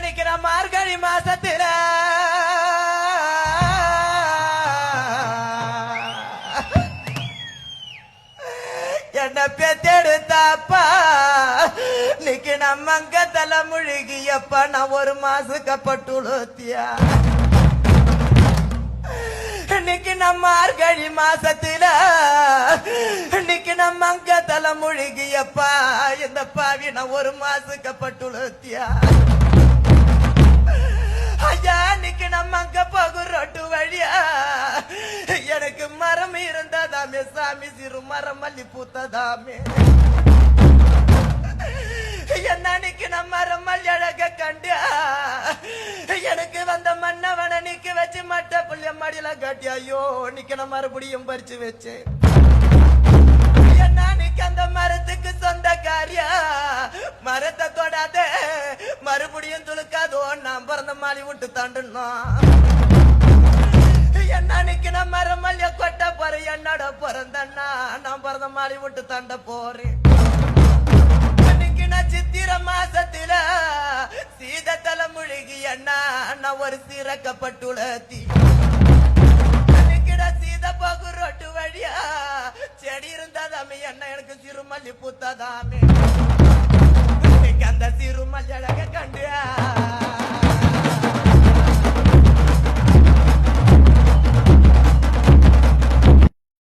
நிக்கிற மார்கழி மாசத்துல என்ன பெத்தெடுத்தாப்பா நிக்கு நம்மங்க தலை முழுகியப்பா நான் ஒரு மாசுக்கப்பட்டுத்தியா இன்னைக்கு நம்ம மார்கழி மாசத்துல இன்னைக்கு நம்ம அங்க தலை முழுகியப்பா இந்த பாவி நான் ஒரு மாசுக்கப்பட்டுத்தியா ஐயா இன்னைக்கு நம்ம அங்க பகுரோட்டு வழியா எனக்கு மரம் இருந்ததாமே சாமி சிறு மரம் மல்லி பூத்ததாமே என்னைக்கு நம்ம மரம் மல்லி அழக கண்டியா எனக்கு வந்த மன்னவனை நிக்க வச்சு மட்ட புள்ளிய மடியில காட்டி ஐயோ நிக்க நான் மறுபடியும் பறிச்சு வச்சு என்னைக்கு அந்த மரத்துக்கு சொந்த காரியா மரத்தை தொடாத மறுபடியும் துளுக்காதோ நான் பிறந்த மாலி விட்டு தாண்டணும் என்னைக்கு நான் மரம் மல்லிய கொட்ட போறேன் என்னோட பிறந்தண்ணா நான் பிறந்த மாலி விட்டு தாண்ட போறேன் சித்திர மாசத்துல சீத தலை முழுகி அண்ணா நான் ஒரு சீரக்கப்பட்டுளத்தி சீத பகு ரொட்டு வழியா செடி இருந்தாதாமே அண்ணா எனக்கு சிறுமல்லி பூத்தாதாமே